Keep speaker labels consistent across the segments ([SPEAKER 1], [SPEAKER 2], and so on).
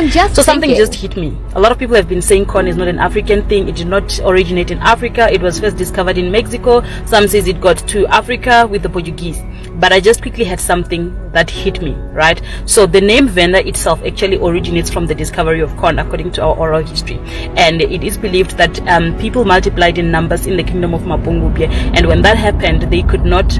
[SPEAKER 1] So something just hit me. A lot of people have been saying corn is not an African thing. It did not originate in Africa. It was first discovered in Mexico. Some says it got to Africa with the Portuguese. But I just quickly had something that hit me, right? So the name Venda itself actually originates from the discovery of corn, according to our oral history. And it is believed that people multiplied in numbers in the kingdom of Mapungubwe. And when that happened, they could not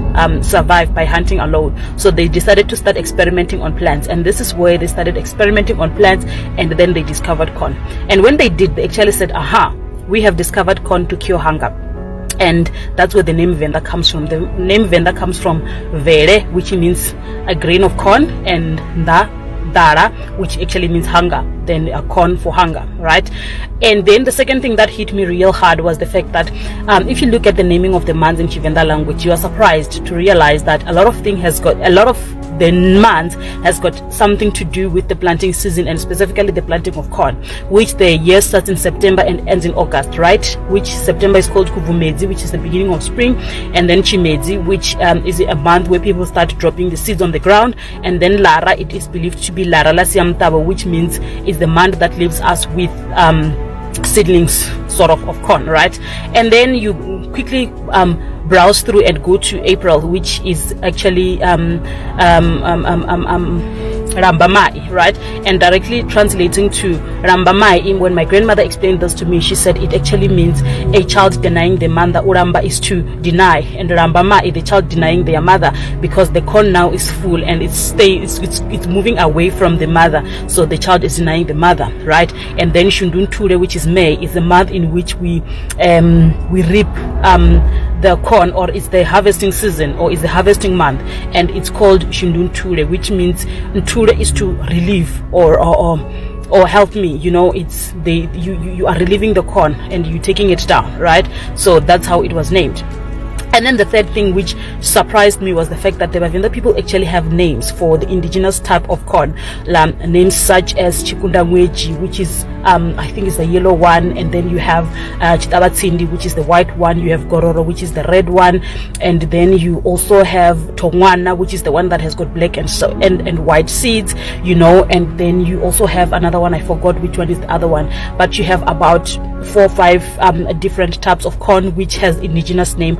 [SPEAKER 1] survive by hunting alone. So they decided to start experimenting on plants. And this is where they started experimenting on plants, and then they discovered corn. And when they did, they actually said, aha, we have discovered corn to cure hunger. And that's where the name Venda comes from. The name Venda comes from Vere, which means a grain of corn, and Dara, which actually means hunger, then a corn for hunger, right? And then the second thing that hit me real hard was the fact that if you look at the naming of the months in Tshivenda language, you are surprised to realize that a lot of the months has got something to do with the planting season, and specifically the planting of corn, which the year starts in September and ends in August, right? Which September is called Kuvumedzi, which is the beginning of spring, and then Chimedzi, which is a month where people start dropping the seeds on the ground, and then Lara, it is believed to be Lara Lasiamtaba, which means it's the month that leaves us with seedlings sort of corn, right? And then you quickly browse through and go to April, which is actually Rambamai, right? And directly translating to Rambamai, when my grandmother explained this to me, she said it actually means a child denying the mother. Uramba is to deny, and Rambamai, the child denying their mother, because the corn now is full and it's moving away from the mother, so the child is denying the mother, right? And then Shundun Ture, which is May, is the month in which we reap the corn, or it's the harvesting season, or it's the harvesting month, and it's called Shundun Ture, which means Ture is to relieve or help me, it's you are relieving the corn and you taking it down, right? So that's how it was named. And then the third thing which surprised me was the fact that the Vhavenda people actually have names for the indigenous type of corn, names such as Chikundangweji, which is I think is the yellow one, and then you have Chitabatsindi, which is the white one, you have Gororo, which is the red one, and then you also have Tongwana, which is the one that has got black and white seeds, and then you also have another one, I forgot which one is the other one, but you have about 4 or 5 different types of corn which has indigenous names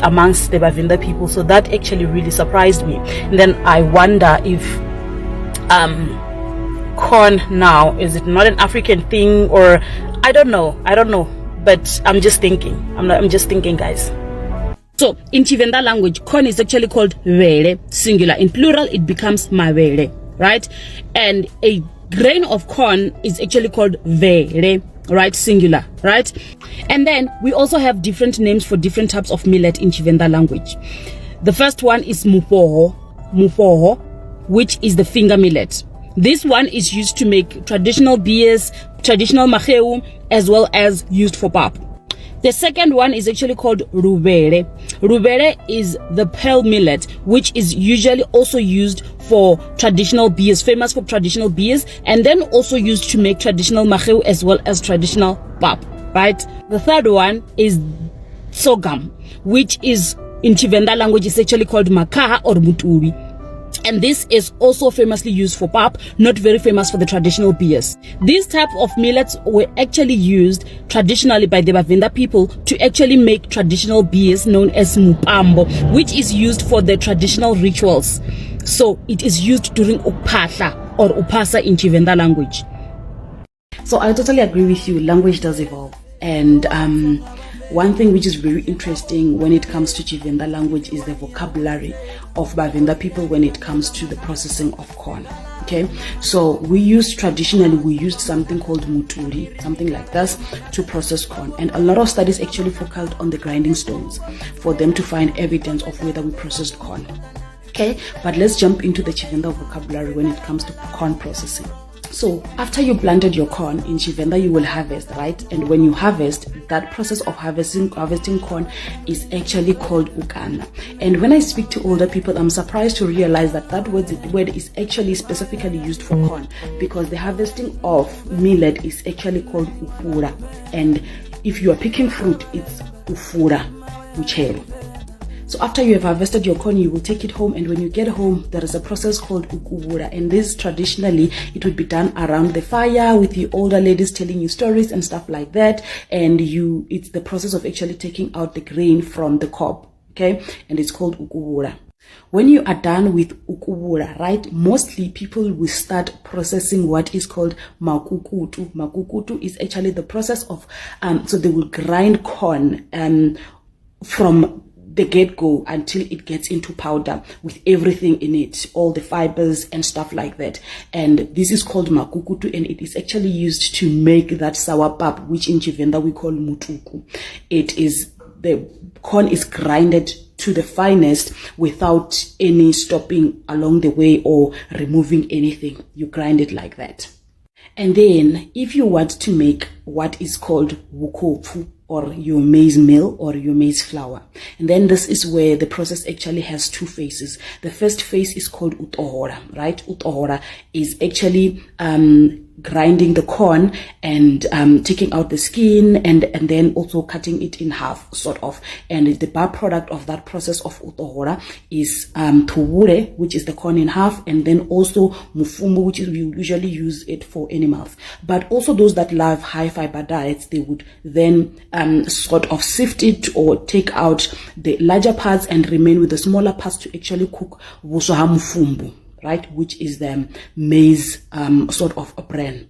[SPEAKER 1] amongst the Vhavenda people. So that actually really surprised me. And then I wonder if corn now, is it not an African thing, or I don't know, but I'm just thinking, guys. So in Tshivenda language, corn is actually called Vere, singular. In plural it becomes Mavere, right? And a grain of corn is actually called Vere, right, singular, right? And then we also have different names for different types of millet in Tshivenda language. The first one is Mupoho, which is the finger millet. This one is used to make traditional beers, traditional maheu, as well as used for pap. The second one is actually called Rubere. Rubere is the pearl millet, which is usually also used for traditional beers, famous for traditional beers, and then also used to make traditional maheu as well as traditional pap, right? The third one is Tsogam, which is in Tshivenda language is actually called Makaha or Mutubi. And this is also famously used for pap, not very famous for the traditional beers. These type of millets were actually used traditionally by the Vhavenda people to actually make traditional beers known as Mupambo, which is used for the traditional rituals. So it is used during Upahla or Upasa in Tshivenda language. So I totally agree with you, language does evolve. And one thing which is very interesting when it comes to Tshivenda language is the vocabulary of Vhavenda people when it comes to the processing of corn. Okay, so we used something called muturi, something like this, to process corn, and a lot of studies actually focused on the grinding stones for them to find evidence of whether we processed corn. Okay, but let's jump into the Tshivenda vocabulary when it comes to corn processing. So after you planted your corn in Tshivenda, you will harvest, right? And when you harvest, that process of harvesting corn is actually called ukana. And when I speak to older people, I'm surprised to realize that word is actually specifically used for corn, because the harvesting of millet is actually called ufura. And if you are picking fruit, it's ufura uchelo. So after you have harvested your corn, you will take it home, and when you get home, there is a process called ukubura, and this traditionally it would be done around the fire with the older ladies telling you stories and stuff like that, and it's the process of actually taking out the grain from the cob, okay, and it's called ukubura. When you are done with ukubura, right, mostly people will start processing what is called makukutu. Makukutu is actually the process of so they will grind corn from the get-go until it gets into powder with everything in it, all the fibers and stuff like that. And this is called makukutu, and it is actually used to make that sour pap, which in Tshivenda we call mutuku. It is, the corn is grinded to the finest without any stopping along the way or removing anything. You grind it like that. And then if you want to make what is called wukopfu, or your maize meal or your maize flour, and then this is where the process actually has two phases. The first phase is called utohora, right? Utohora is actually grinding the corn and taking out the skin and then also cutting it in half, sort of. And the byproduct of that process of utohora is tuwure, which is the corn in half, and then also mufumbu, which is, we usually use it for animals. But also those that love high fiber diets, they would then sort of sift it or take out the larger parts and remain with the smaller parts to actually cook vuswa mufumbu, right, which is the maize sort of a bran.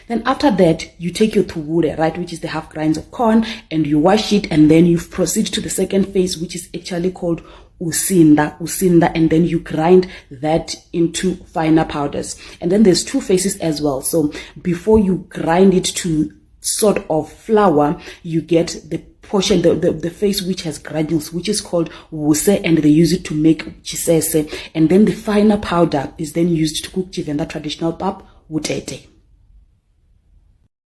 [SPEAKER 1] Then after that, you take your tuwure, right, which is the half grinds of corn, and you wash it, and then you proceed to the second phase, which is actually called usinda, and then you grind that into finer powders. And then there's two phases as well. So before you grind it to sort of flour, you get the portion, the phase which has granules, which is called wuse, and they use it to make chisese. And then the finer powder is then used to cook Tshivenda traditional pap, wutete.